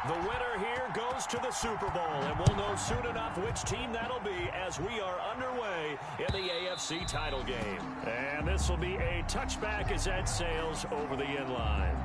The winner here goes to the Super Bowl, and we'll know soon enough which team that'll be as we are underway in the AFC title game. And this will be a touchback as that sails over the end line.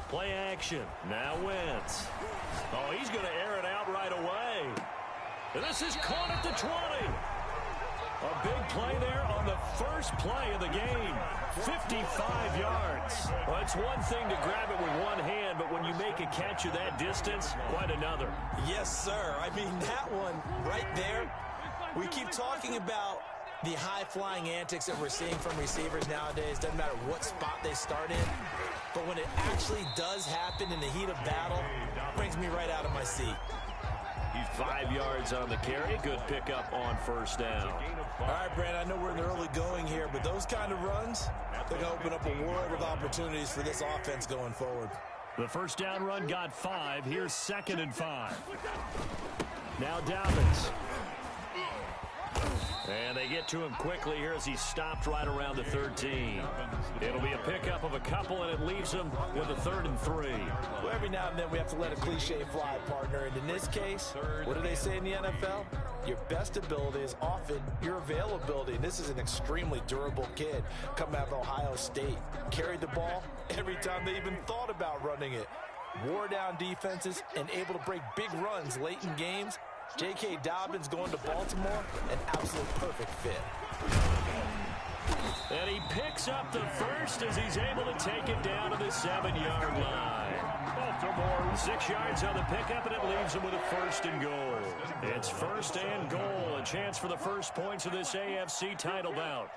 Play action. Now Wentz. Oh, he's going to air it out right away. This is caught at the 20. A big play there on the first play of the game. 55 yards. Well, it's one thing to grab it with one hand, but when you make a catch of that distance, quite another. Yes, sir. I mean, that one right there, we keep talking about the high-flying antics that we're seeing from receivers nowadays. Doesn't matter what spot they start in. But when it actually does happen in the heat of battle, it brings me right out of my seat. He's 5 yards on the carry. Good pickup on first down. All right, Brand, I know we're in the early going here, but those kind of runs, they're going to open up a world of opportunities for this offense going forward. The first down run got 5. Here's 2nd and 5. Now Dobbins. And they get to him quickly here as he stopped right around the 13. It'll be a pickup of a couple, and it leaves him with a 3rd and 3. Well, every now and then we have to let a cliche fly, partner. And in this case, what do they say in the NFL? Your best ability is often your availability. And this is an extremely durable kid coming out of Ohio State. Carried the ball every time they even thought about running it. Wore down defenses and able to break big runs late in games. J.K. Dobbins going to Baltimore, an absolute perfect fit. And he picks up the first as he's able to take it down to the 7-yard line. Baltimore 6 yards on the pickup, and it leaves him with a 1st and goal. It's 1st and goal, a chance for the first points of this AFC title bout.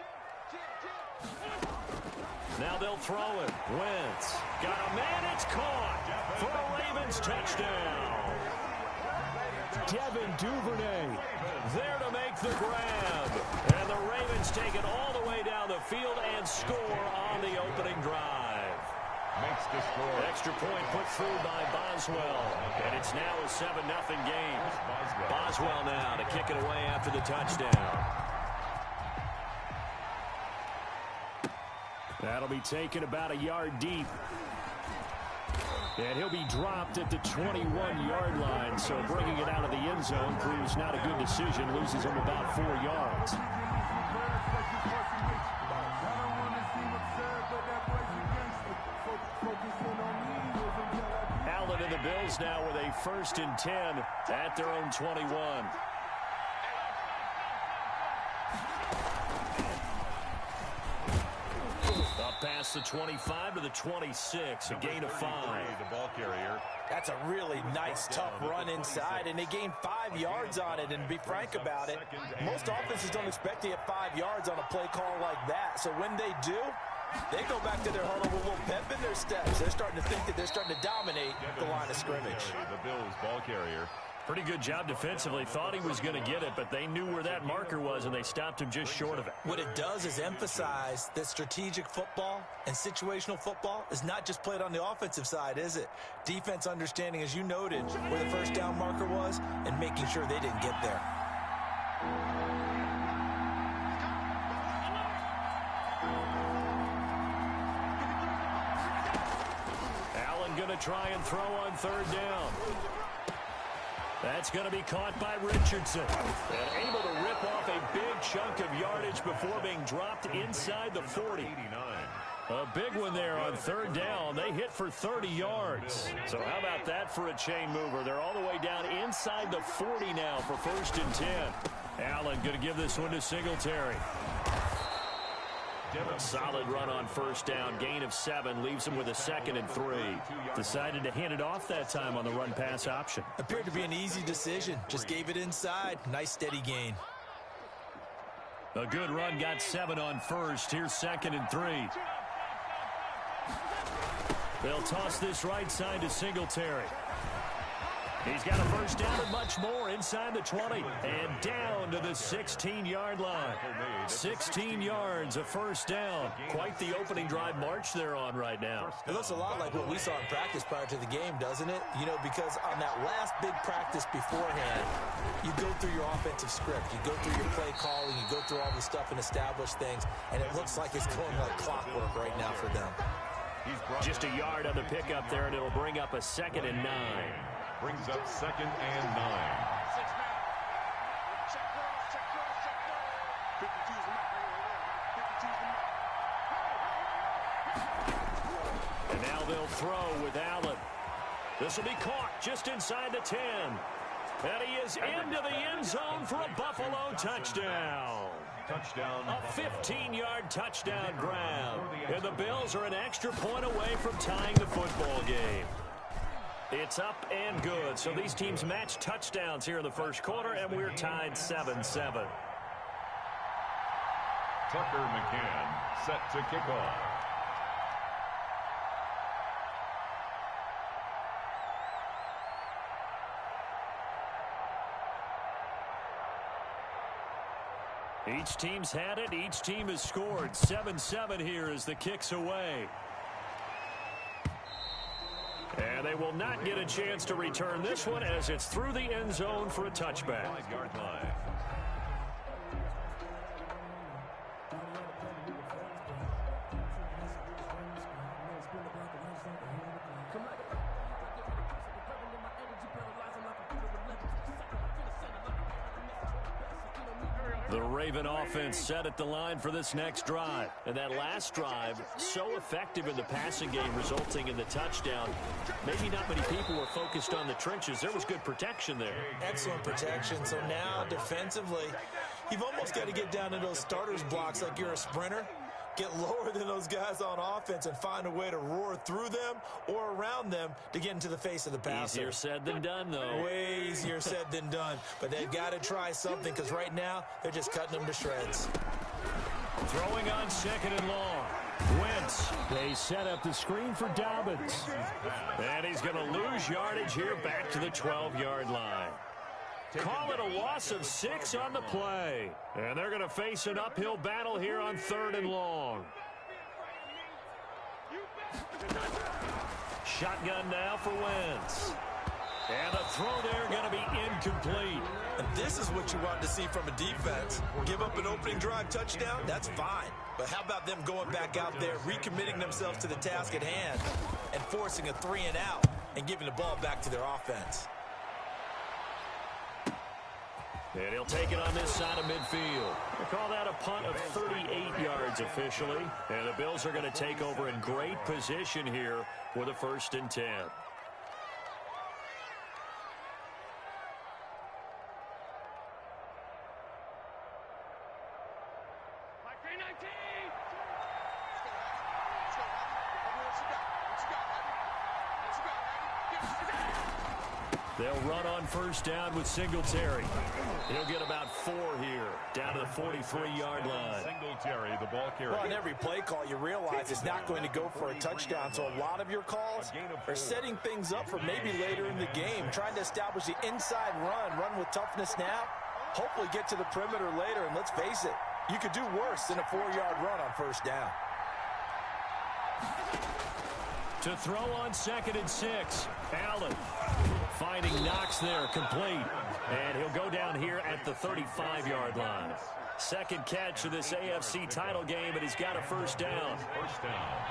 Now they'll throw it. Wentz got a man, it's caught for a Ravens touchdown. Devin Duvernay there to make the grab. And the Ravens take it all the way down the field and score on the opening drive. Makes the score. Extra point put through by Boswell. And it's now a 7-0 game. Boswell now to kick it away after the touchdown. That'll be taken about a yard deep. And he'll be dropped at the 21-yard line. So bringing it out of the end zone proves not a good decision. Loses him about 4 yards. Allen and the Bills now with a 1st and 10 at their own 21. Past the 25 to the 26, a gain of 5. The ball carrier. That's a really nice, tough run inside, and they gained 5 yards on it. And to be frank about it, most offenses don't expect to get 5 yards on a play call like that. So when they do, they go back to their huddle with a little pep in their steps. They're starting to think that they're starting to dominate the line of scrimmage. The Billz ball carrier. Pretty good job defensively. Thought he was going to get it, but they knew where that marker was, and they stopped him just short of it. What it does is emphasize that strategic football and situational football is not just played on the offensive side, is it? Defense understanding, as you noted, where the first down marker was and making sure they didn't get there. Allen going to try and throw on 3rd down. That's going to be caught by Richardson. And able to rip off a big chunk of yardage before being dropped inside the 40. A big one there on 3rd down. They hit for 30 yards. So how about that for a chain mover? They're all the way down inside the 40 now for 1st and 10. Allen going to give this one to Singletary. A solid run on 1st down. Gain of 7 leaves him with a 2nd and 3. Decided to hand it off that time on the run-pass option. Appeared to be an easy decision. Just gave it inside. Nice steady gain. A good run. Got 7 on 1st. Here's 2nd and 3. They'll toss this right side to Singletary. He's got a first down and much more inside the 20 and down to the 16-yard line. 16 yards, a first down. Quite the opening drive march they're on right now. It looks a lot like what we saw in practice prior to the game, doesn't it? You know, because on that last big practice beforehand, you go through your offensive script. You go through your play calling. You go through all the stuff and establish things. And it looks like it's going like clockwork right now for them. Just a yard on the pickup there, and it'll bring up a 2nd and 9. Brings up 2nd and 9. And now they'll throw with Allen. This will be caught just inside the 10. And he is into the end zone for a Buffalo touchdown. A 15-yard touchdown grab. And the Bills are an extra point away from tying the football game. It's up and good. So these teams match touchdowns here in the first quarter, and we're tied 7-7. Tucker McCann set to kick off. Each team's had it. Each team has scored. 7-7 here as the kick's away. And they will not get a chance to return this one as it's through the end zone for a touchback. 5-yard line. The Raven offense set at the line for this next drive. And that last drive, so effective in the passing game, resulting in the touchdown. Maybe not many people were focused on the trenches. There was good protection there. Excellent protection. So now, defensively, you've almost got to get down to those starters blocks like you're a sprinter. Get lower than those guys on offense and find a way to roar through them or around them to get into the face of the passer. Easier said than done, though. Way easier said than done. But they've got to try something because right now they're just cutting them to shreds. Throwing on 2nd and long. Wentz. They set up the screen for Dobbins. And he's going to lose yardage here back to the 12-yard line. Call it a loss of 6 on the play. And they're going to face an uphill battle here on 3rd and long. Shotgun now for Wentz. And the throw there going to be incomplete. And this is what you want to see from a defense. Give up an opening drive touchdown, that's fine. But how about them going back out there, recommitting themselves to the task at hand, and forcing a 3 and out, and giving the ball back to their offense. And he'll take it on this side of midfield. They call that a punt of 38 yards officially. And the Bills are going to take over in great position here with a 1st and 10. They'll run on 1st down with Singletary. He'll get about 4 here, down to the 43-yard line. Singletary, the ball carrier. Well, on every play call, you realize it's not going to go for a touchdown. So a lot of your calls are setting things up for maybe later in the game, trying to establish the inside run with toughness now, hopefully get to the perimeter later. And let's face it, you could do worse than a 4-yard run on 1st down. To throw on 2nd and 6, Allen. Finding Knox there, complete. And he'll go down here at the 35-yard line. 2nd catch of this AFC title game, and he's got a 1st down. 1st down.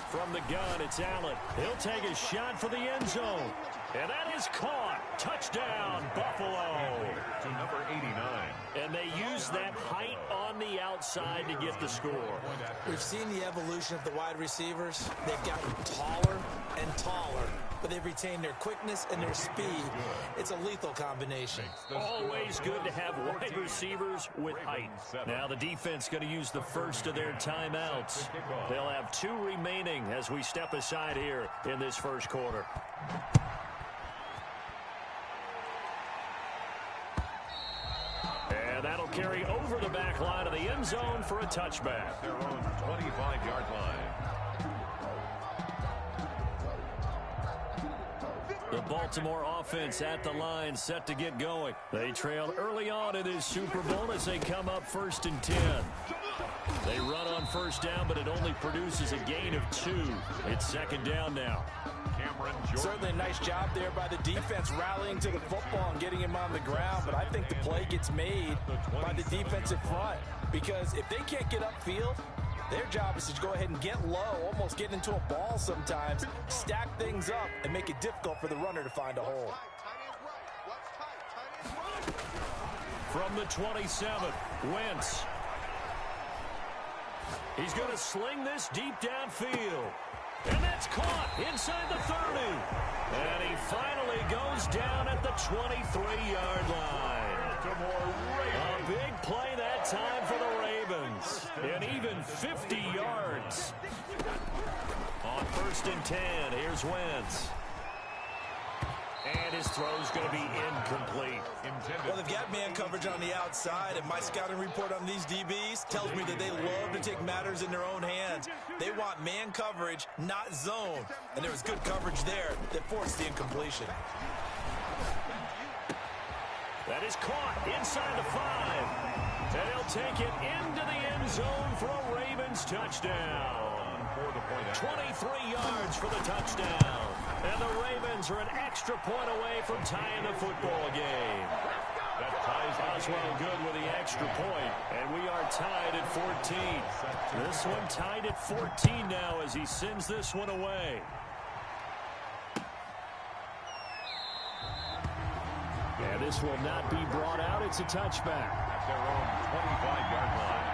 From the gun, it's Allen. He'll take a shot for the end zone. And that is caught. Touchdown, Buffalo. To number 89. And they use that height on the outside to get the score. We've seen the evolution of the wide receivers. They've gotten taller and taller, but they've retained their quickness and their speed. It's a lethal combination. Always good to have wide receivers with height. Now the defense going to use the first of their timeouts. They'll have 2 remaining as we step aside here in this first quarter. And that'll carry over the back line of the end zone for a touchback. Their own 25-yard line. The Baltimore offense at the line, set to get going. They trail early on in this Super Bowl as they come up 1st and 10. They run on 1st down, but it only produces a gain of 2. It's 2nd down now. Certainly a nice job there by the defense rallying to the football and getting him on the ground, but I think the play gets made by the defensive front because if they can't get upfield, their job is to go ahead and get low, almost get into a ball sometimes, stack things up, and make it difficult for the runner to find a hole. From the 27, Wentz. He's going to sling this deep downfield. And that's caught inside the 30. And he finally goes down at the 23-yard line. A big play that time for the Ravens. And even 50 yards. On 1st and 10, here's Wentz. And his throw's going to be incomplete. Well, they've got man coverage on the outside, and my scouting report on these DBs tells me that they love to take matters in their own hands. They want man coverage, not zone. And there was good coverage there that forced the incompletion. That is caught inside the 5. And he'll take it into the end zone for a Ravens touchdown. 23 yards for the touchdown. And the Ravens are an extra point away from tying the football game. That ties Oswell good with the extra point. And we are tied at 14. This one tied at 14 now as he sends this one away. And this will not be brought out. It's a touchback. At their own 25-yard line.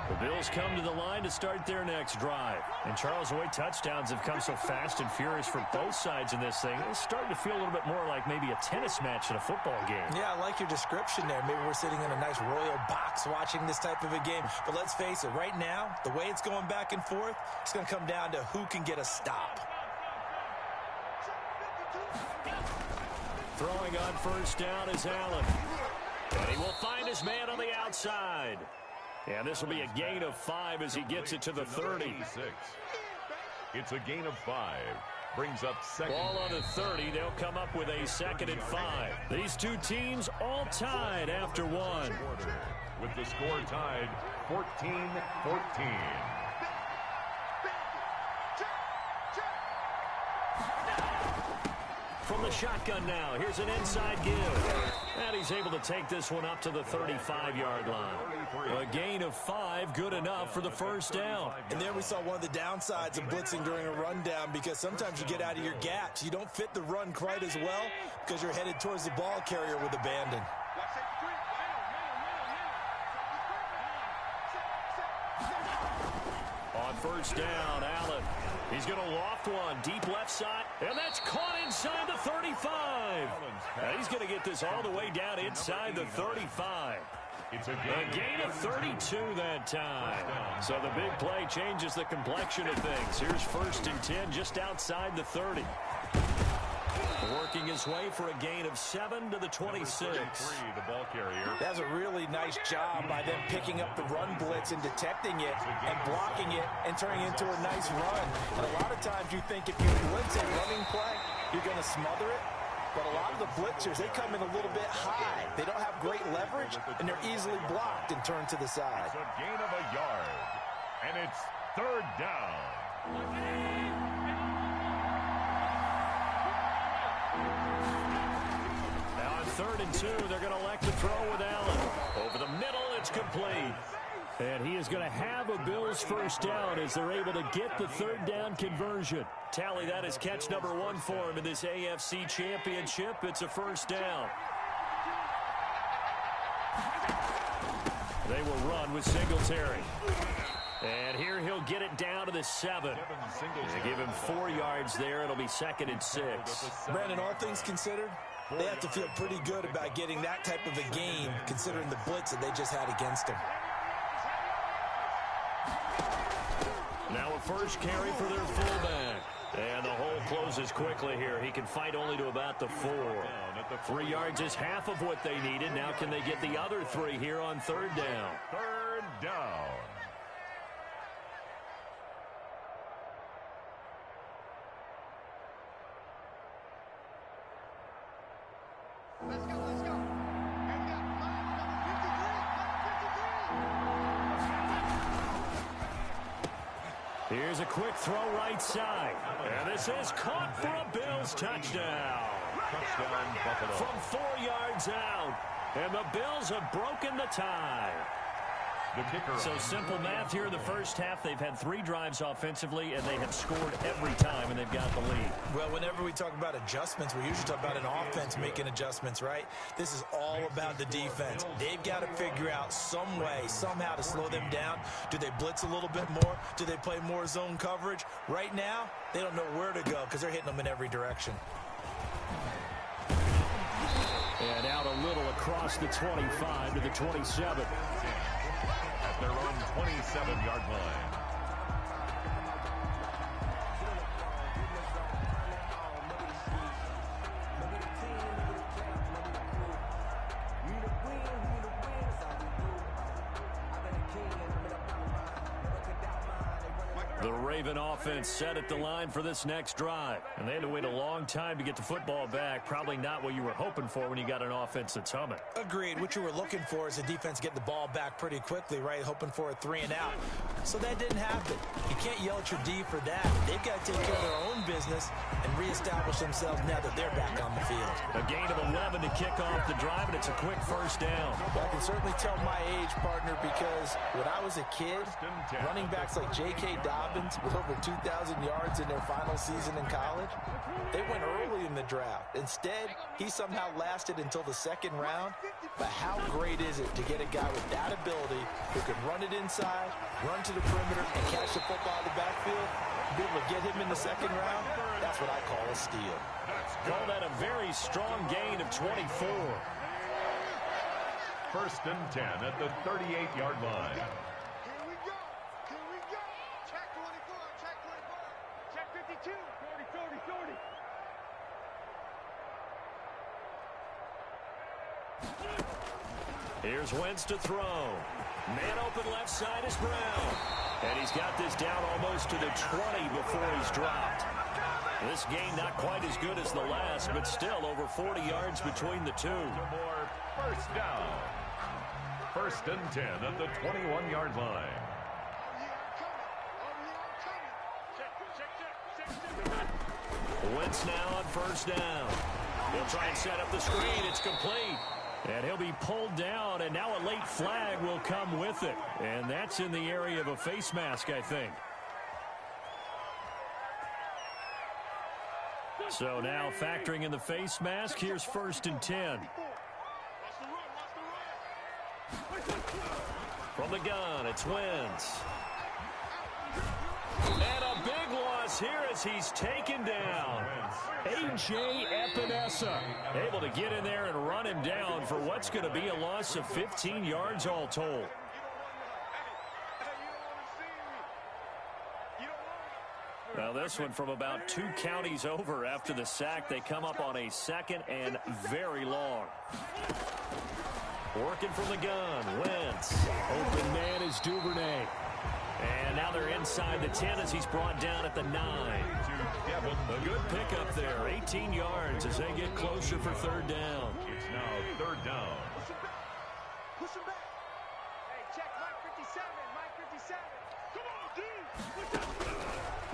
The Bills come to the line to start their next drive. And Charles, the way touchdowns have come so fast and furious for both sides in this thing, it's starting to feel a little bit more like maybe a tennis match in a football game. Yeah, I like your description there. Maybe we're sitting in a nice royal box watching this type of a game. But let's face it, right now, the way it's going back and forth, it's going to come down to who can get a stop. Throwing on 1st down is Allen. And he will find his man on the outside. And this will be a gain of 5 as he gets it to the 30. It's a gain of 5. Brings up 2nd. Ball on the 30. They'll come up with a 2nd and 5. These two teams all tied after 1. With the score tied 14-14. From the shotgun now, here's an inside give. And he's able to take this one up to the 35-yard line. A gain of 5, good enough for the 1st down. And there we saw one of the downsides of blitzing during a rundown because sometimes you get out of your gaps. You don't fit the run quite as well because you're headed towards the ball carrier with abandon. On 1st down, Allen. He's going to loft one deep left side, and that's caught inside the 35. And he's going to get this all the way down inside the 35. It's a gain of 32 that time. So the big play changes the complexion of things. Here's 1st and 10 just outside the 30. Working his way for a gain of 7 to the 26. The ball carrier. That's a really nice job by them picking up the run blitz and detecting it and blocking it and turning it into a nice run. And a lot of times you think if you blitz a running play, you're going to smother it. But a lot of the blitzers, they come in a little bit high. They don't have great leverage, and they're easily blocked and turned to the side. It's a gain of a yard. And it's 3rd down. Now on 3rd and 2, they're going to elect to throw with Allen. Over the middle, it's complete. And he is going to have a Bills 1st down as they're able to get the 3rd down conversion. Tally, that is catch number 1 for him in this AFC Championship. It's a 1st down. They will run with Singletary. And here he'll get it down to the 7. They give him 4 yards there. It'll be 2nd and 6. Brandon, all things considered, they have to feel pretty good about getting that type of a game considering the blitz that they just had against them. Now a first carry for their fullback. And the hole closes quickly here. He can fight only to about the 4. 3 yards is half of what they needed. Now can they get the other 3 here on third down? Third down. Let's go, let's go. And we got number 53. Here's a quick throw right side. And this is caught for a Bills touchdown. Touchdown, Buffalo. From 4 yards out. And the Bills have broken the tie. The kicker. So simple math here in the first half. They've had 3 drives offensively, and they have scored every time, and they've got the lead. Well, whenever we talk about adjustments, we usually talk about an offense making adjustments, right? This is all about the defense. They've got to figure out some way, somehow to slow them down. Do they blitz a little bit more? Do they play more zone coverage? Right now, they don't know where to go because they're hitting them in every direction. And out a little across the 25 to the 27. At their own 27-yard line. The Raven offense set at the line for this next drive. And they had to wait a long time to get the football back. Probably not what you were hoping for when you got an offense that's humming. Agreed. What you were looking for is the defense get the ball back pretty quickly, right? Hoping for a 3 and out. So that didn't happen. You can't yell at your D for that. They've got to take care of their own business and reestablish themselves now that they're back on the field. A gain of 11 to kick off the drive, and it's a quick first down. I can certainly tell my age, partner, because when I was a kid, running backs like J.K. Dobbins with over 2,000 yards in their final season in college, they went early in the draft. Instead, he somehow lasted until the 2nd round. But how great is it to get a guy with that ability who can run it inside, run to the perimeter, and catch the football in the backfield? Be able to get him in the 2nd round? That's what I call a steal. Call that a very strong gain of 24. First and 10 at the 38-yard line. Here we go. Here we go. Check 24. Check 24. Check 52. 30, 30, 30. Here's Wentz to throw. Man open left side is Brown. And he's got this down almost to the 20 before he's dropped. This game not quite as good as the last, but still over 40 yards between the two. More first down. First and 10 at the 21-yard line. Wentz now on first down. He'll try and set up the screen. It's complete. And he'll be pulled down, and now a late flag will come with it. And that's in the area of a face mask, I think. So now factoring in the face mask, here's first and 10. From the gun, it's Wentz. And a big loss here as he's taken down. A.J. Epinesa able to get in there and run him down for what's going to be a loss of 15 yards all told. Now this one from about 2 counties over after the sack. They come up on a 2nd and very long. Working from the gun, Wentz. Open man is Duvernay. And now they're inside the 10 as he's brought down at the 9. A good pickup there, 18 yards as they get closer for third down. It's now third down. Push him back. Hey, check Mike 57. Mike 57. Come on, D.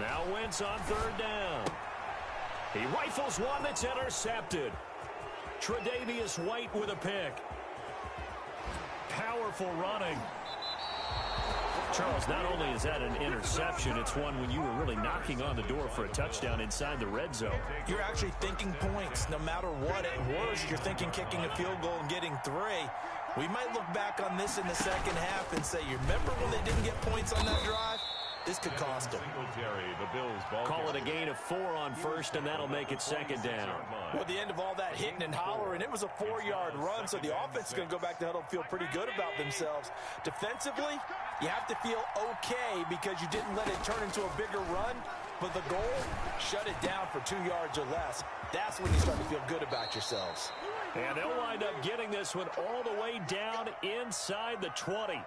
Now Wentz on third down. He rifles one that's intercepted. Tre'Davious White with a pick. Powerful running. Charles, not only is that an interception, it's one when you were really knocking on the door for a touchdown inside the red zone. You're actually thinking points. No matter what, at worst, you're thinking kicking a field goal and getting 3. We might look back on this in the second half and say, you remember when they didn't get points on that drive? This could cost them. The Bills ball. Call it a gain of 4 on first, and that'll make it second down. Well, at the end of all that hitting and hollering, it was a 4-yard run, so the offense is going to go back to the huddle and feel pretty good about themselves. Defensively, you have to feel okay because you didn't let it turn into a bigger run. But the goal, shut it down for 2 yards or less. That's when you start to feel good about yourselves. And they'll wind up getting this one all the way down inside the 20.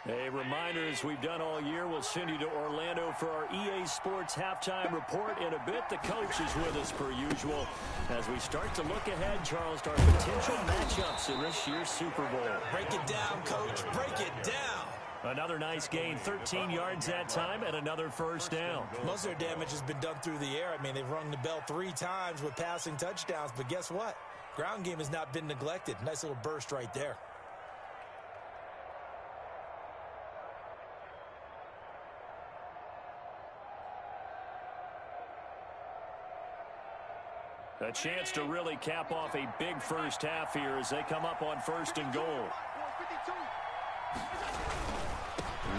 A reminder, as we've done all year, we'll send you to Orlando for our EA Sports halftime report in a bit. The coach is with us per usual as we start to look ahead, Charles, to our potential matchups in this year's Super Bowl. Break it down, Coach. Break it down. Another nice gain, 13 yards that time, and another first down. Most of their damage has been done through the air. I mean, they've rung the bell 3 times with passing touchdowns, but guess what? Ground game has not been neglected. Nice little burst right there. A chance to really cap off a big first half here as they come up on 1st and goal.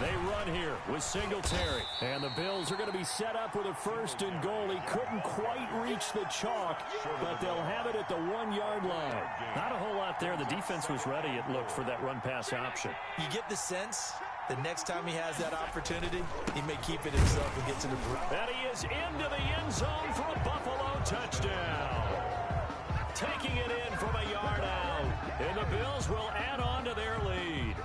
They run here with Singletary. And the Bills are going to be set up with a 1st and goal. He couldn't quite reach the chalk, but they'll have it at the 1-yard line. Not a whole lot there. The defense was ready, it looked, for that run-pass option. You get the sense the next time he has that opportunity, he may keep it himself and get to the break. And he is into the end zone for a Buffalo touchdown. Taking it in from a yard out. And the Bills will add on to their lead.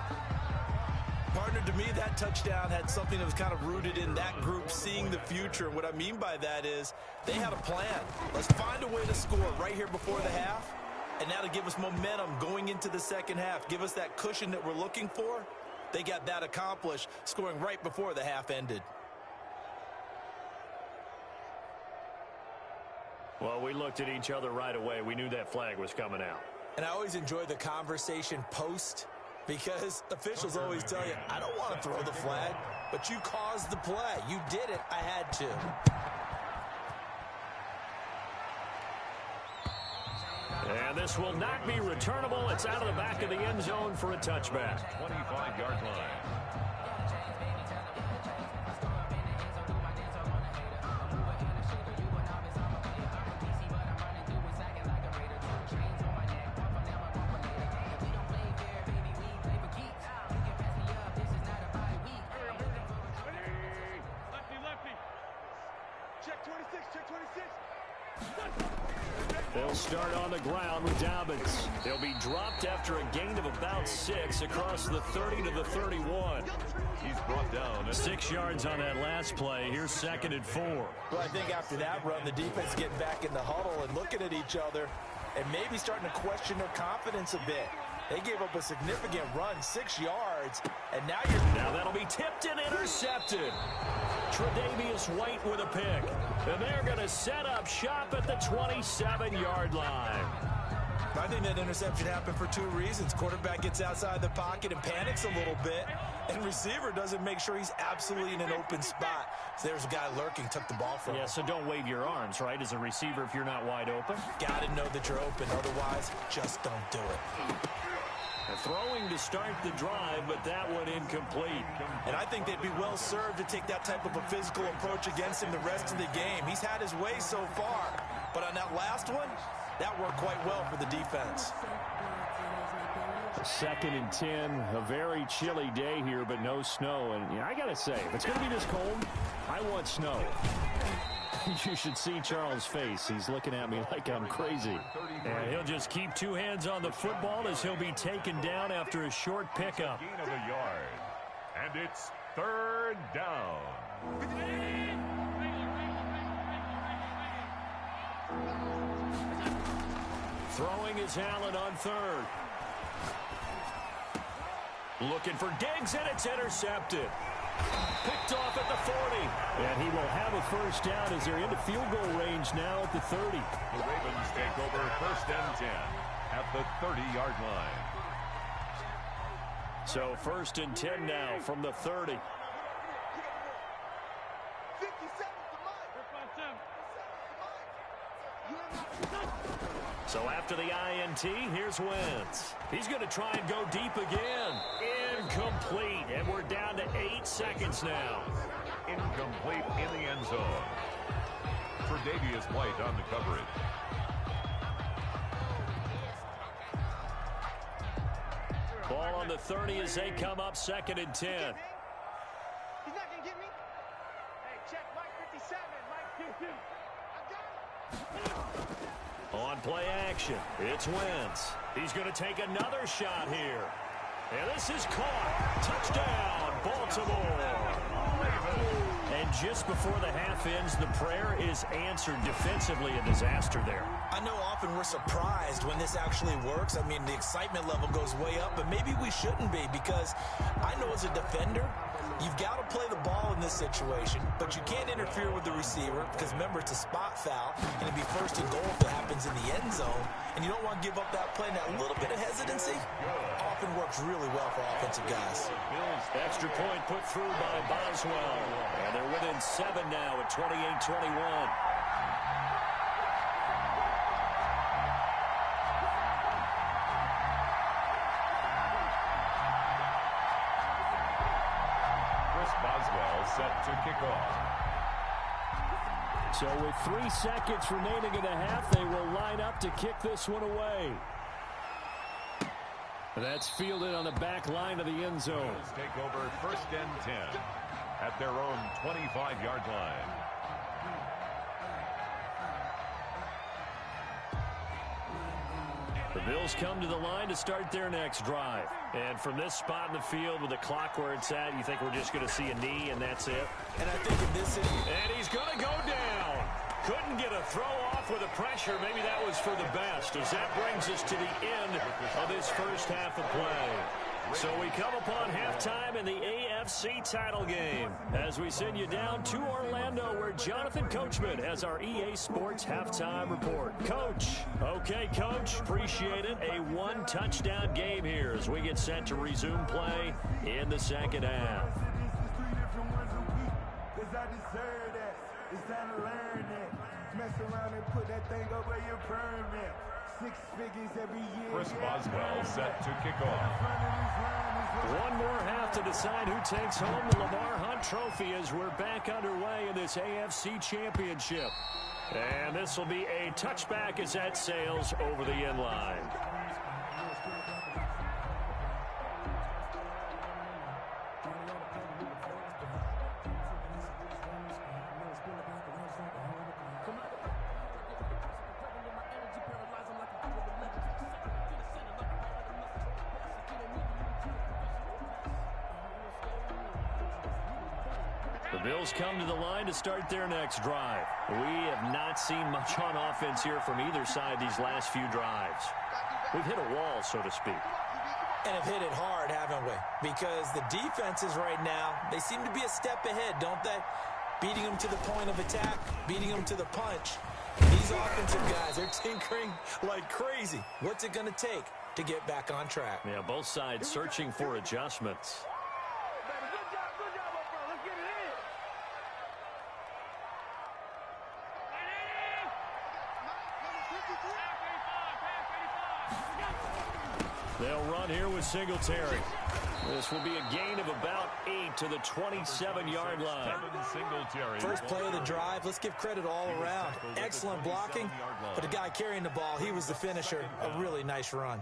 Partner, to me, that touchdown had something that was kind of rooted in that group seeing the future. What I mean by that is they had a plan. Let's find a way to score right here before the half. And now to give us momentum going into the second half, give us that cushion that we're looking for. They got that accomplished, scoring right before the half ended. Well, we looked at each other right away. We knew that flag was coming out. And I always enjoy the conversation post, because officials always tell you, I don't want to throw the flag, but you caused the play. You did it. I had to. And this will not be returnable. It's out of the back of the end zone for a touchback. 25-yard line. They'll start on the ground with Dobbins. They'll be dropped after a gain of about 6 across the 30 to the 31. He's brought down. 6 yards on that last play. Here's 2nd and 4. Well, I think after that run, the defense getting back in the huddle and looking at each other and maybe starting to question their confidence a bit. They gave up a significant run, 6 yards, and now that'll be tipped and intercepted. Tre'Davious White with a pick. And they're going to set up shop at the 27-yard line. I think that interception happened for 2 reasons. Quarterback gets outside the pocket and panics a little bit, and receiver doesn't make sure he's absolutely in an open spot. So there's a guy lurking, took the ball from him. Yeah, so don't wave your arms, right, as a receiver if you're not wide open. Got to know that you're open. Otherwise, just don't do it. Throwing to start the drive, but that one incomplete. And I think they'd be well served to take that type of a physical approach against him the rest of the game. He's had his way so far, but on that last one, that worked quite well for the defense. 2nd and 10, a very chilly day here, but no snow. And I got to say, if it's going to be this cold, I want snow. You should see Charles' face. He's looking at me like I'm crazy. And he'll just keep 2 hands on the football as he'll be taken down after a short pickup. Gain of a yard. And it's 3rd down. Throwing is Allen on 3rd. Looking for Diggs, and it's intercepted. Picked off at the 40. And he will have a first down as they're into field goal range now at the 30. The Ravens take over 1st and 10 at the 30-yard line. So 1st and 10 now from the 30. 50 seconds to mine. So after the INT, here's Wentz. He's going to try and go deep again. Incomplete. And we're down to 8 seconds now. Incomplete in the end zone. Tre'Davious White on the coverage. Ball on the 30 as they come up 2nd and 10. action. It's Wentz. He's going to take another shot here. And this is caught. Touchdown, Baltimore. And just before the half ends, the prayer is answered defensively. A disaster there. I know often we're surprised when this actually works. I mean, the excitement level goes way up, but maybe we shouldn't be, because I know as a defender, you've got to play the ball in this situation, but you can't interfere with the receiver because, remember, it's a spot foul, and it'd be first and goal if it happens in the end zone, and you don't want to give up that play. And that little bit of hesitancy often works really well for offensive guys. Extra point put through by Boswell, and they're within 7 now at 28-21. Set to kick off. So with 3 seconds remaining in the half, they will line up to kick this one away. That's fielded on the back line of the end zone. Billz take over 1st and 10 at their own 25-yard line. The Bills come to the line to start their next drive. And from this spot in the field with the clock where it's at, you think we're just going to see a knee and that's it? And I think in this... And he's going to go down. Couldn't get a throw off with the pressure. Maybe that was for the best, as that brings us to the end of this first half of play. So we come upon halftime in the AFC title game as we send you down to Orlando, where Jonathan Coachman has our EA Sports halftime report. Coach. Okay, Coach. Appreciate it. A 1-touchdown game here as we get set to resume play in the second half. It's time to learn that. Mess around and put that thing over your permit. 6 figures every year. Chris Boswell set to kick off. One more half to decide who takes home the Lamar Hunt Trophy as we're back underway in this AFC Championship. And this will be a touchback as that sails over the end line. The Bills come to the line to start their next drive. We have not seen much on offense here from either side these last few drives. We've hit a wall, so to speak. And have hit it hard, haven't we? Because the defenses right now, they seem to be a step ahead, don't they? Beating them to the point of attack, beating them to the punch. These offensive guys, they're tinkering like crazy. What's it going to take to get back on track? Yeah, both sides searching for adjustments. They'll run here with Singletary. This will be a gain of about 8 to the 27-yard line. First play of the drive. Let's give credit all around. Excellent blocking, but the guy carrying the ball, he was the finisher. A really nice run.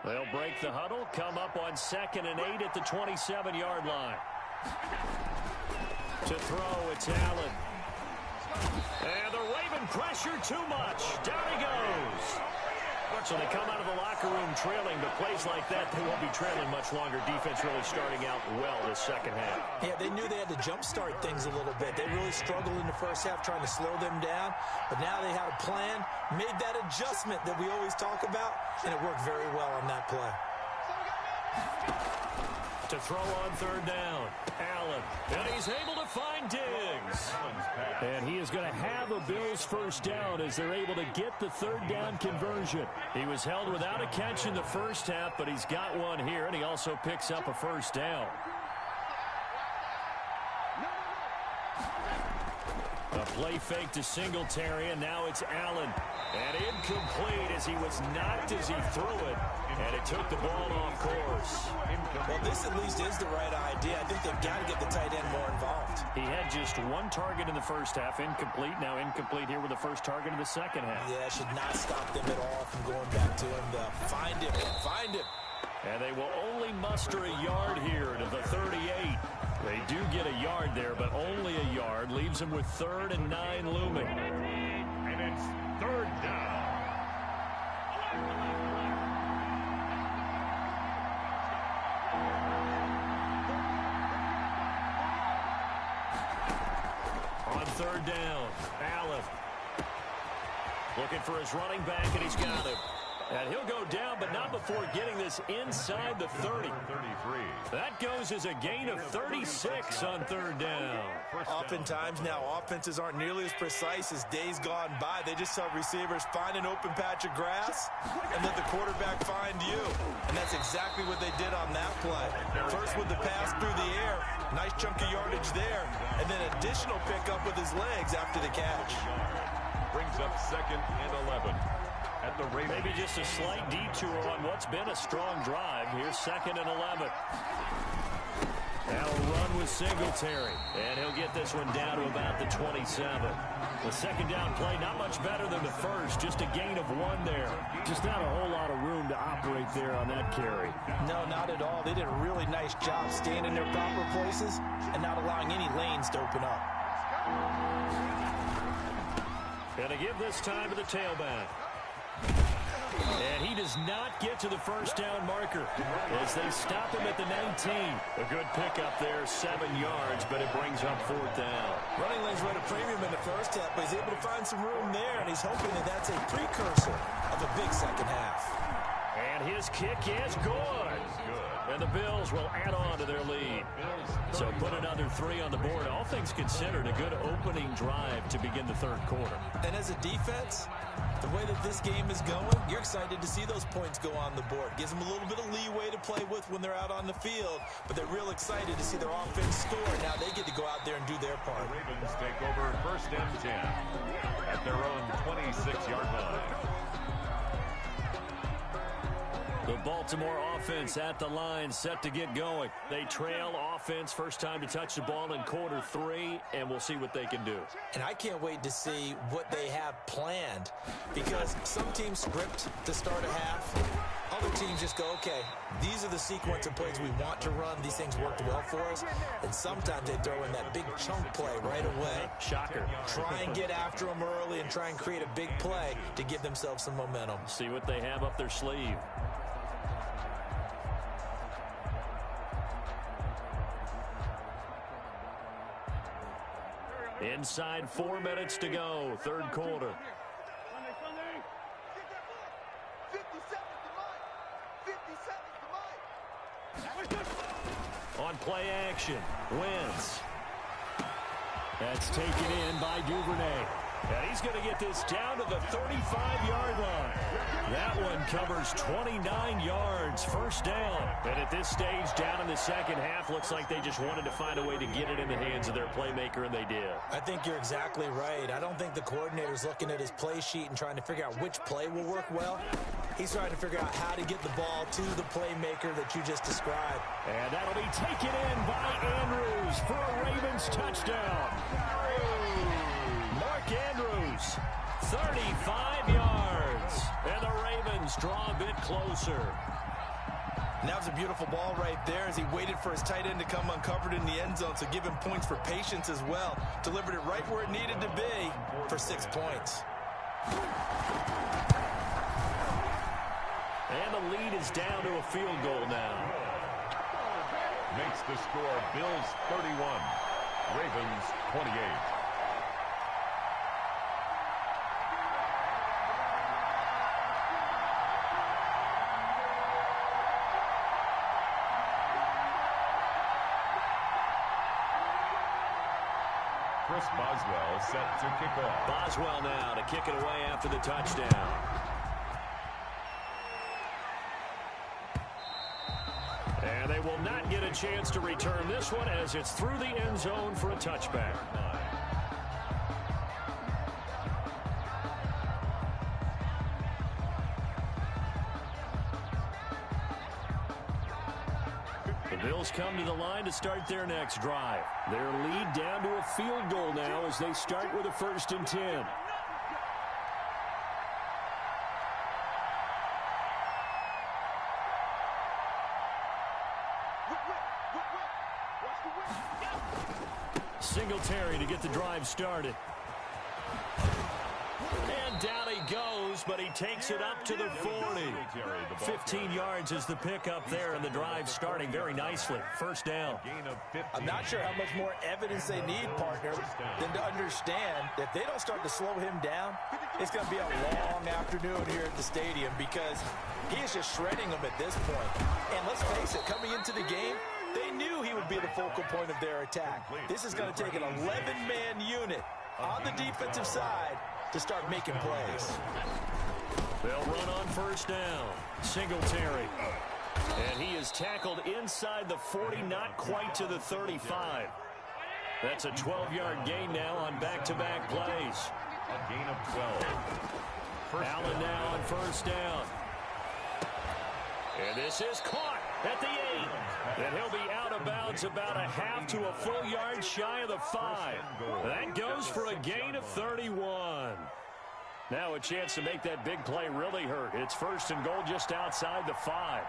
They'll break the huddle, come up on 2nd and 8 at the 27-yard line. To throw, it's Allen. And the Raven pressure too much. Down he goes. So they come out of the locker room trailing, but plays like that, they won't be trailing much longer. Defense really starting out well this second half. Yeah, they knew they had to jumpstart things a little bit. They really struggled in the first half trying to slow them down, but now they had a plan, made that adjustment that we always talk about, and it worked very well on that play. To throw on 3rd down, Allen, and he's able to find Diggs. And he is going to have a Bills first down as they're able to get the 3rd down conversion. He was held without a catch in the first half, but he's got one here, and he also picks up a first down. A play fake to Singletary, and now it's Allen. And incomplete as he was knocked as he threw it. And it took the ball off course. Well, this at least is the right idea. I think they've got to get the tight end more involved. He had just one target in the first half, incomplete. Now incomplete here with the first target in the second half. Yeah, it should not stop them at all from going back to him. Find him. And they will only muster a yard here to the 38. They do get a yard there, but only a yard. Leaves them with 3rd and 9 looming. And it's 3rd down. On 3rd down, Allen looking for his running back, and he's got him. And he'll go down, but not before getting this inside the 30. 33. That goes as a gain of 36 on 3rd down. Oftentimes now, offenses aren't nearly as precise as days gone by. They just tell receivers, find an open patch of grass and let the quarterback find you. And that's exactly what they did on that play. First with the pass through the air, nice chunk of yardage there, and then additional pickup with his legs after the catch. Brings up 2nd and 11. At the Ravens. Maybe just a slight detour on what's been a strong drive. Here's 2nd and 11. That'll run with Singletary. And he'll get this one down to about the 27. The 2nd down play, not much better than the first. Just a gain of 1 there. Just not a whole lot of room to operate there on that carry. No, not at all. They did a really nice job staying in their proper places and not allowing any lanes to open up. Gonna give this time to the tailback. And he does not get to the 1st down marker as they stop him at the 19. A good pickup there, 7 yards, but it brings up 4th down. Running lanes were at a premium in the first half, but he's able to find some room there, and he's hoping that that's a precursor of a big second half. And his kick is good. And the Bills will add on to their lead. So put another 3 on the board. All things considered, a good opening drive to begin the 3rd quarter. And as a defense, the way that this game is going, you're excited to see those points go on the board. Gives them a little bit of leeway to play with when they're out on the field, but they're real excited to see their offense score. Now they get to go out there and do their part. The Ravens take over 1st and 10 at their own 26-yard line. The Baltimore offense at the line, set to get going. They trail offense, first time to touch the ball in quarter 3, and we'll see what they can do. And I can't wait to see what they have planned, because some teams script to start a half. Other teams just go, okay, these are the sequence of plays we want to run. These things worked well for us. And sometimes they throw in that big chunk play right away. Shocker. Try and get after them early and try and create a big play to give themselves some momentum. See what they have up their sleeve. Inside 4 minutes to go, 3rd quarter. 50 seconds to On play action, Wentz. That's taken in by Duvernay. And he's going to get this down to the 35-yard line. That one covers 29 yards, 1st down. And at this stage, down in the 2nd half, looks like they just wanted to find a way to get it in the hands of their playmaker, and they did. I think you're exactly right. I don't think the coordinator's looking at his play sheet and trying to figure out which play will work well. He's trying to figure out how to get the ball to the playmaker that you just described. And that'll be taken in by Andrews for a Ravens touchdown. Mark Andrews, 35 yards. And the Ravens draw a bit closer. And that was a beautiful ball right there as he waited for his tight end to come uncovered in the end zone, so give him points for patience as well. Delivered it right where it needed to be for 6 points. And the lead is down to a field goal now. Makes the score Bills 31, Ravens 28. Chris Boswell set to kick off. Boswell now to kick it away after the touchdown. And they will not get a chance to return this one as it's through the end zone for a touchback. The Bills come to the line to start their next drive. Their lead down to a field goal now as they start with a 1st and 10. Singletary to get the drive started. And down he goes, but he takes it up to the 40. 15 yards is the pickup there, and the drive starting very nicely. First down. I'm not sure how much more evidence they need, partner, than to understand that if they don't start to slow him down, it's going to be a long afternoon here at the stadium because he is just shredding them at this point. And let's face it, coming into the game, they knew he would be the focal point of their attack. This is going to take an 11-man unit on the defensive side to start making plays. They'll run on first down. Singletary. And he is tackled inside the 40, not quite to the 35. That's a 12-yard gain now on back-to-back plays. A gain of 12. Allen now on first down. And this is caught at the 8. And he'll be out of bounds about a half to a full yard shy of the 5. That goes for a gain of 31. Now a chance to make that big play really hurt. It's first and goal just outside the 5.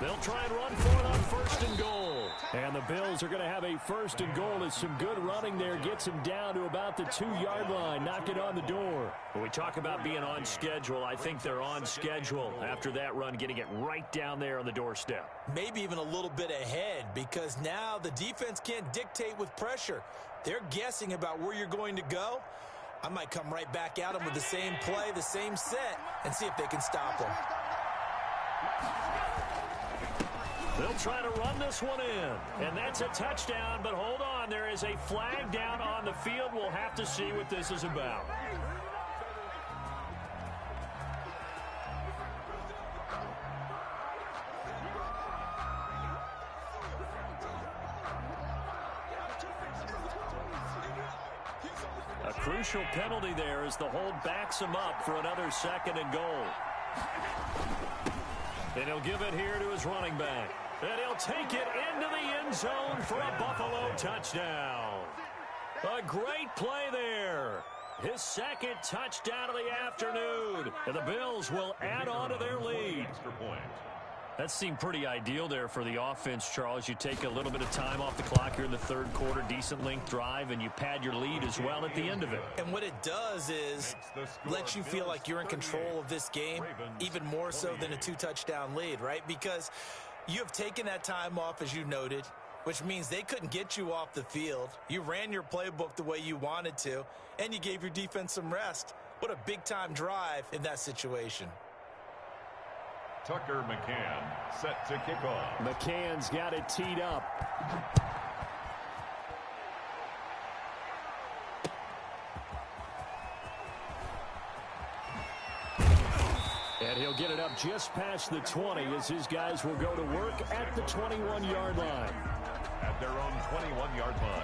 They'll try and run for it on first and goal. And the Bills are going to have a first and goal as some good running there gets him down to about the 2-yard line. Knock it on the door. When we talk about being on schedule, I think they're on schedule after that run, getting it right down there on the doorstep. Maybe even a little bit ahead because now the defense can't dictate with pressure. They're guessing about where you're going to go. I might come right back at them with the same play, the same set, and see if they can stop them. They'll try to run this one in, and that's a touchdown, but hold on, there is a flag down on the field. We'll have to see what this is about. A crucial penalty there as the hold backs him up for another second and goal. And he'll give it here to his running back. And he'll take it into the end zone for a Buffalo touchdown. A great play there. His second touchdown of the afternoon. And the Bills will add on to their lead. Extra point. That seemed pretty ideal there for the offense, Charles. You take a little bit of time off the clock here in the third quarter, decent length drive, and you pad your lead as well at the end of it. And what it does is let you feel like you're in control of this game, even more so than a 2-touchdown lead, right? Because you have taken that time off, as you noted, which means they couldn't get you off the field. You ran your playbook the way you wanted to, and you gave your defense some rest. What a big-time drive in that situation. Tucker McCann set to kick off. McCann's got it teed up. And he'll get it up just past the 20 as his guys will go to work at the 21-yard line. At their own 21-yard line.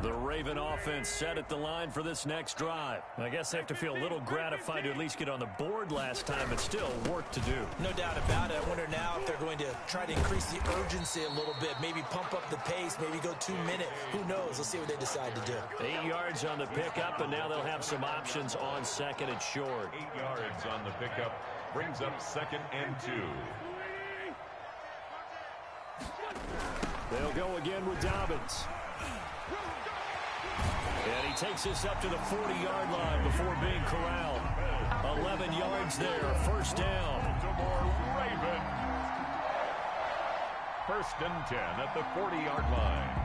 The Raven offense set at the line for this next drive. I guess they have to feel a little gratified to at least get on the board last time, but still work to do. No doubt about it. I wonder now if they're going to try to increase the urgency a little bit, maybe pump up the pace, maybe go 2-minute. Who knows? Let's see what they decide to do. 8 yards on the pickup, and now they'll have some options on second and short. 8 yards on the pickup brings up 2nd and 2. They'll go again with Dobbins. And he takes this up to the 40-yard line before being corralled. 11 yards there, first down. Baltimore Ravens. 1st and 10 at the 40-yard line.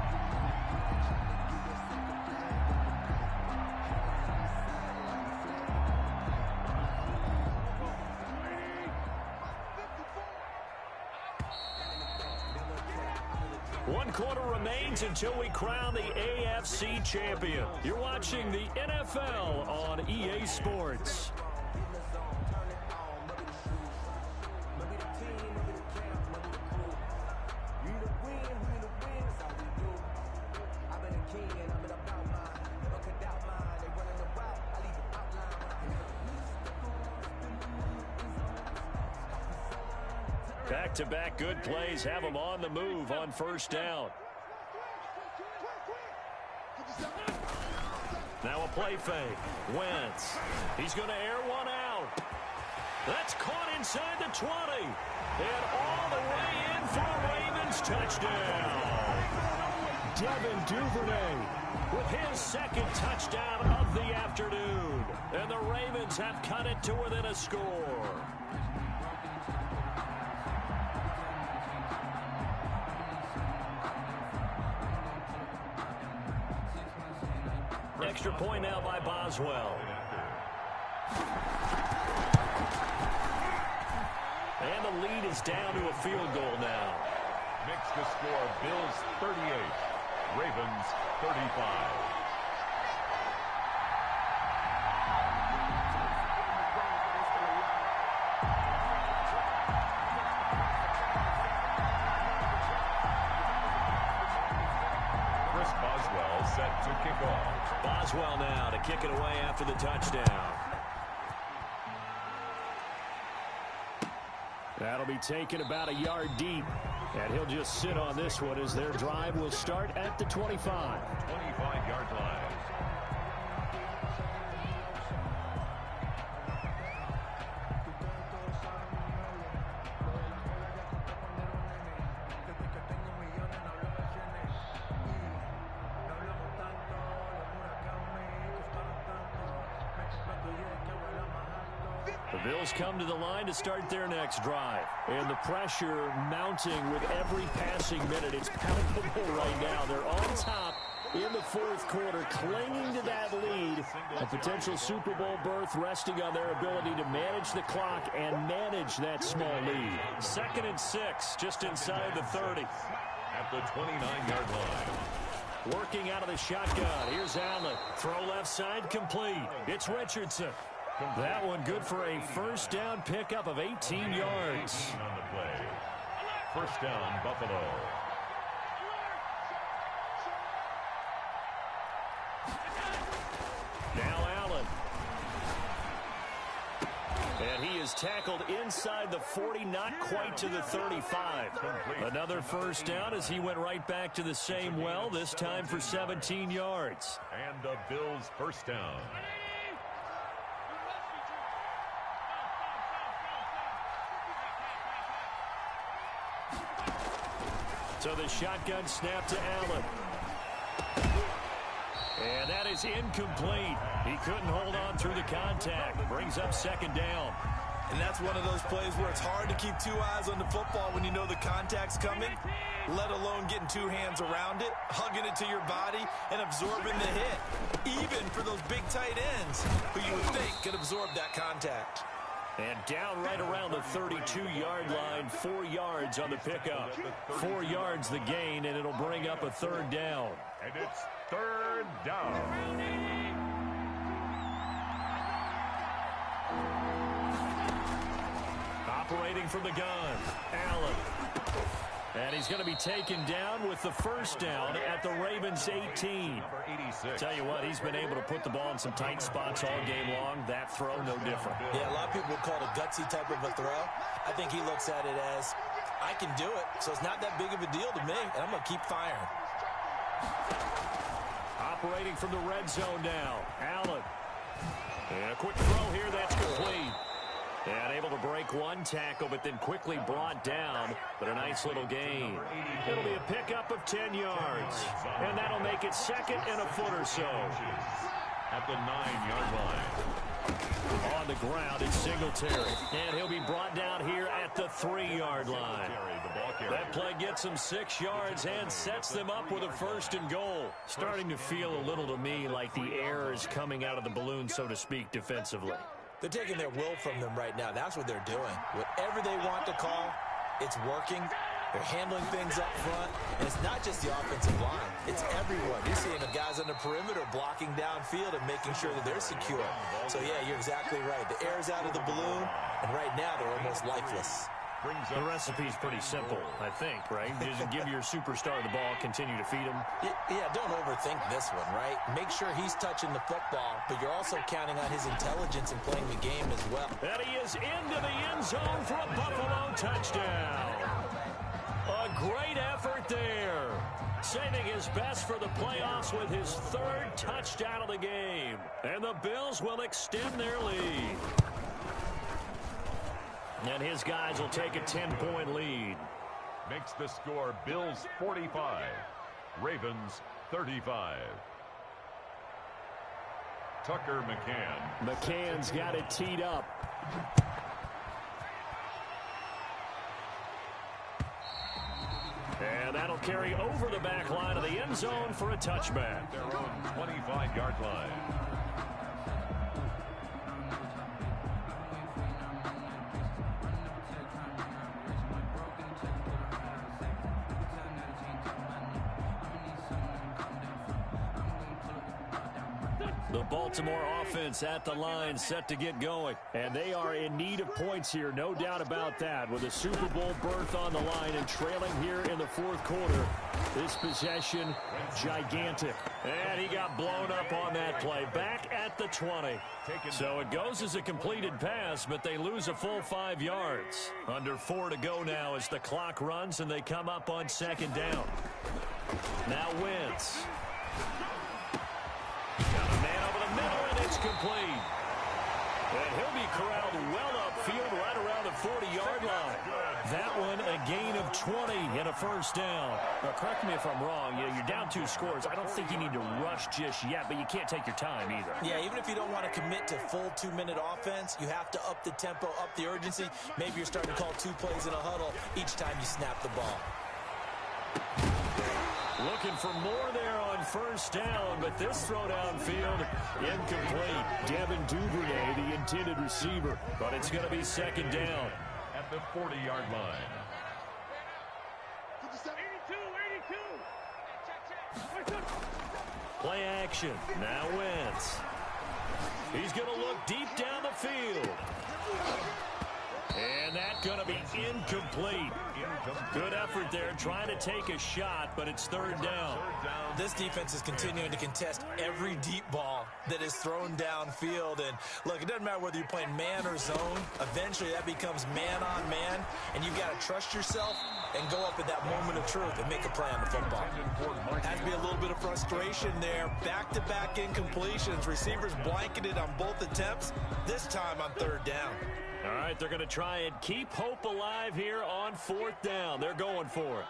One quarter remains until we crown the AFC champion. You're watching the NFL on EA Sports. Back-to-back good plays have them on the move on first down. Now a play fake. Wentz. He's going to air one out. That's caught inside the 20. And all the way in for a Ravens touchdown. Devin Duvernay with his second touchdown of the afternoon. And the Ravens have cut it to within a score. Extra point now by Boswell. And the lead is down to a field goal now. Makes the score Bills 38, Ravens 35. Chris Boswell set to kick off. Boswell now to kick it away after the touchdown. That'll be taken about a yard deep. And he'll just sit on this one as their drive will start at the 25. 25-yard line. The Bills come to the line to start their next drive. And the pressure mounting with every passing minute. It's palpable right now. They're on top in the fourth quarter, clinging to that lead. A potential Super Bowl berth resting on their ability to manage the clock and manage that small lead. 2nd and 6, just inside the 30. At the 29-yard line. Working out of the shotgun. Here's Allen. Throw left side complete. It's Richardson. That one good for a first down pickup of 18 yards. On the play. First down, Buffalo. Now Allen. And he is tackled inside the 40, not quite to the 35. Another first down as he went right back to the same well, this time for 17 yards. And the Bills' first down. So the shotgun snap to Allen. And that is incomplete. He couldn't hold on through the contact. Brings up second down. And that's one of those plays where it's hard to keep two eyes on the football when you know the contact's coming, let alone getting two hands around it, hugging it to your body, and absorbing the hit. Even for those big tight ends who you would think could absorb that contact. And down right around the 32-yard line, 4 yards on the pickup. 4 yards the gain, and it'll bring up a third down. And it's third down. Operating from the gun, Allen. And he's going to be taken down with the first down at the Ravens 18. Number 86. Tell you what, he's been able to put the ball in some tight spots all game long. That throw, no different. Yeah, a lot of people would call it a gutsy type of a throw. I think he looks at it as, I can do it, so it's not that big of a deal to me, and I'm going to keep firing. Operating from the red zone now, Allen. And a quick throw here, that's complete. And able to break one tackle, but then quickly brought down. But a nice little gain. It'll be a pickup of 10 yards. And that'll make it second and a foot or so. At the 9-yard line. On the ground, it's Singletary. And he'll be brought down here at the 3-yard line. That play gets them 6 yards and sets them up with a first and goal. Starting to feel a little to me like the air is coming out of the balloon, so to speak, defensively. They're taking their will from them right now. That's what they're doing. Whatever they want to call, it's working. They're handling things up front. And it's not just the offensive line. It's everyone. You're seeing the guys on the perimeter blocking downfield and making sure that they're secure. So, yeah, you're exactly right. The air's out of the balloon, and right now they're almost lifeless. The recipe's pretty simple, I think, right? Just give your superstar the ball, continue to feed him. Yeah, don't overthink this one, right? Make sure he's touching the football, but you're also counting on his intelligence in playing the game as well. And he is into the end zone for a Buffalo touchdown. A Great effort there. Saving his best for the playoffs with his third touchdown of the game. And the Bills will extend their lead. And his guys will take a 10-point lead. Makes the score Bills 45, Ravens 35. Tucker McCann. McCann's got it teed up. And that'll carry over the back line of the end zone for a touchback. Their own 25-yard line. The Baltimore offense at the line, set to get going. And they are in need of points here, no doubt about that. With a Super Bowl berth on the line and trailing here in the fourth quarter. This possession, gigantic. And he got blown up on that play. Back at the 20. So it goes as a completed pass, but they lose a full 5 yards. Under 4 to go now as the clock runs and they come up on second down. Now Wentz. Got a man over the middle, and it's complete. And he'll be corralled well upfield right around the 40-yard line. That one a gain of 20 and a first down. Now, correct me if I'm wrong. You're down 2 scores. I don't think you need to rush just yet, but you can't take your time either. Yeah, even if you don't want to commit to full 2-minute offense, you have to up the tempo, up the urgency. Maybe you're starting to call 2 plays in a huddle each time you snap the ball. Looking for more there on first down, but this throw downfield incomplete. Devin Duvernay, the intended receiver, but it's going to be second down. At the 40-yard line. 82. Play action. Now Wentz. He's going to look deep down the field. And that's going to be incomplete. Good effort there, trying to take a shot, but it's third down. This defense is continuing to contest every deep ball that is thrown downfield. And look, it doesn't matter whether you're playing man or zone. Eventually, that becomes man on man, and you've got to trust yourself and go up at that moment of truth and make a play on the football. Has to be a little bit of frustration there. Back-to-back incompletions. Receivers blanketed on both attempts, this time on third down. All right, they're going to try and keep hope alive here on fourth down. They're going for it.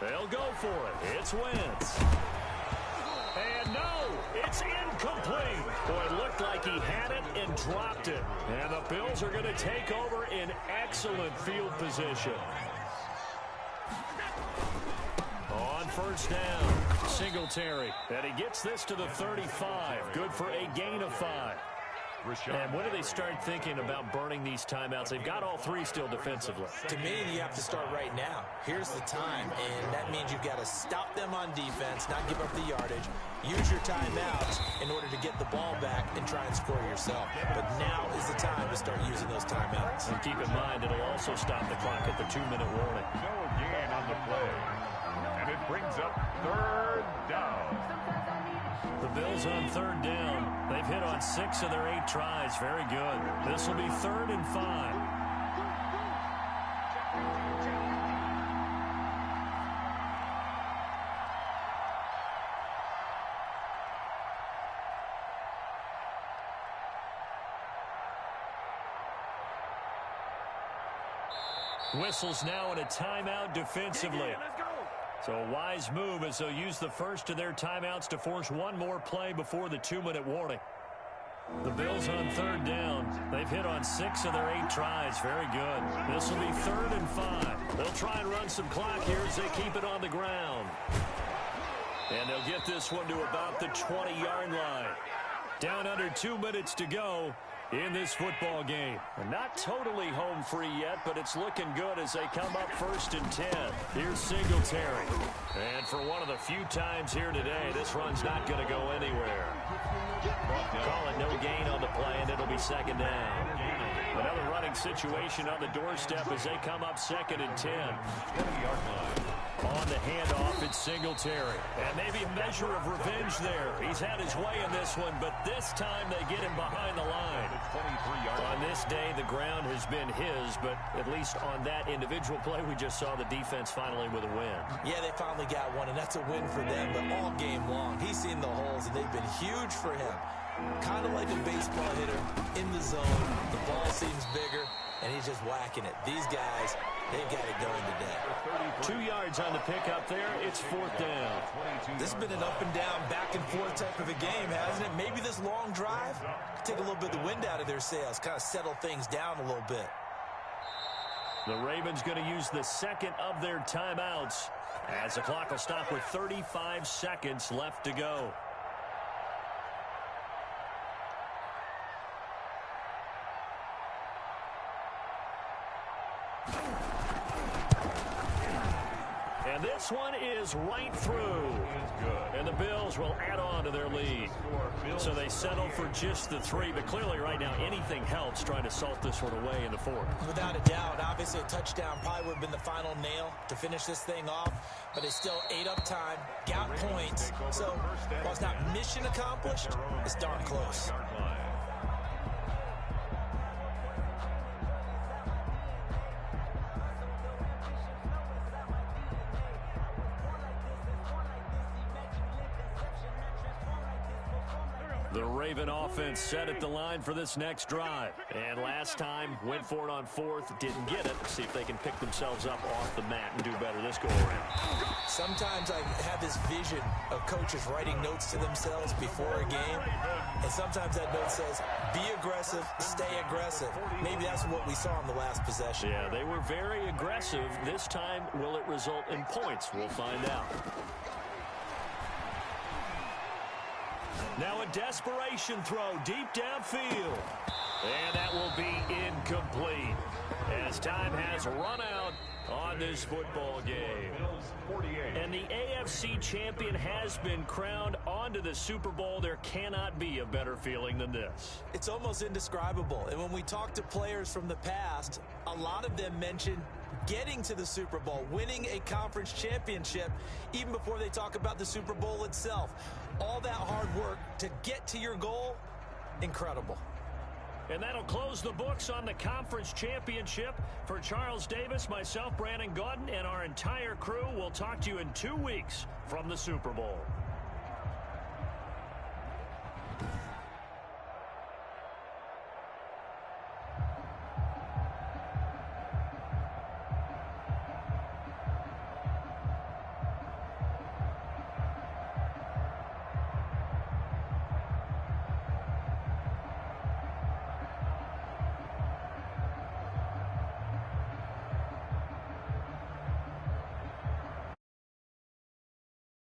They'll go for it. It's Wentz. And no, it's incomplete. Boy, it looked like he had it and dropped it. And the Bills are going to take over in excellent field position. On first down, Singletary. And he gets this to the 35. Good for a gain of 5. And when do they start thinking about burning these timeouts? They've got all 3 still defensively. To me, you have to start right now. Here's the time, and that means you've got to stop them on defense, not give up the yardage. Use your timeouts in order to get the ball back and try and score yourself. But now is the time to start using those timeouts. And keep in mind, it'll also stop the clock at the 2-minute warning. No gain on the play. And it brings up third down. The Bills on third down. They've hit on 6 of their 8 tries. Very good. This will be 3rd and 5. Whistles now in a timeout defensively. So a wise move as they'll use the first of their timeouts to force one more play before the 2-minute warning. The Bills on third down. They've hit on 6 of their 8 tries. Very good. This will be 3rd and 5. They'll try and run some clock here as they keep it on the ground. And they'll get this one to about the 20-yard line. Down under 2 minutes to go in this football game. And not totally home free yet, but it's looking good as they come up 1st and 10. Here's Singletary. And for one of the few times here today, this run's not going to go anywhere. Call it no gain on the play, and it'll be 2nd down. Another running situation on the doorstep as they come up 2nd and 10. 20-yard line. On the handoff, it's Singletary. And maybe a measure of revenge there. He's had his way in this one, but this time they get him behind the line. On this day, the ground has been his, but at least on that individual play, we just saw the defense finally with a win. Yeah, they finally got one, and that's a win for them, but all game long, he's seen the holes, and they've been huge for him. Kind of like a baseball hitter in the zone. The ball seems bigger, and he's just whacking it. These guys, they've got it going today. 2 yards on the pickup there. It's 4th down. This has been an up and down, back and forth type of a game, hasn't it? Maybe this long drive could take a little bit of the wind out of their sails, kind of settle things down a little bit. The Ravens going to use the second of their timeouts as the clock will stop with 35 seconds left to go. And this one is right through. And the Bills will add on to their lead. So they settle for just the 3, but clearly right now anything helps trying to salt this one away in the 4th. Without a doubt, obviously a touchdown probably would have been the final nail to finish this thing off, but they still ate up time, got points. So while it's not mission accomplished, it's darn close. The Raven offense set at the line for this next drive. And last time, went for it on 4th, didn't get it. See if they can pick themselves up off the mat and do better this go-around. Sometimes I have this vision of coaches writing notes to themselves before a game. And sometimes that note says, be aggressive, stay aggressive. Maybe that's what we saw in the last possession. Yeah, they were very aggressive. This time, will it result in points? We'll find out. Now a desperation throw deep downfield. And that will be incomplete as time has run out on this football game. And the AFC champion has been crowned onto the Super Bowl. There cannot be a better feeling than this. It's almost indescribable. And when we talk to players from the past, a lot of them mention getting to the Super Bowl, winning a conference championship, even before they talk about the Super Bowl itself. All that hard work to get to your goal, incredible. And that'll close the books on the conference championship. For Charles Davis, myself, Brandon Gaudin, and our entire crew, we'll talk to you in 2 weeks from the Super Bowl.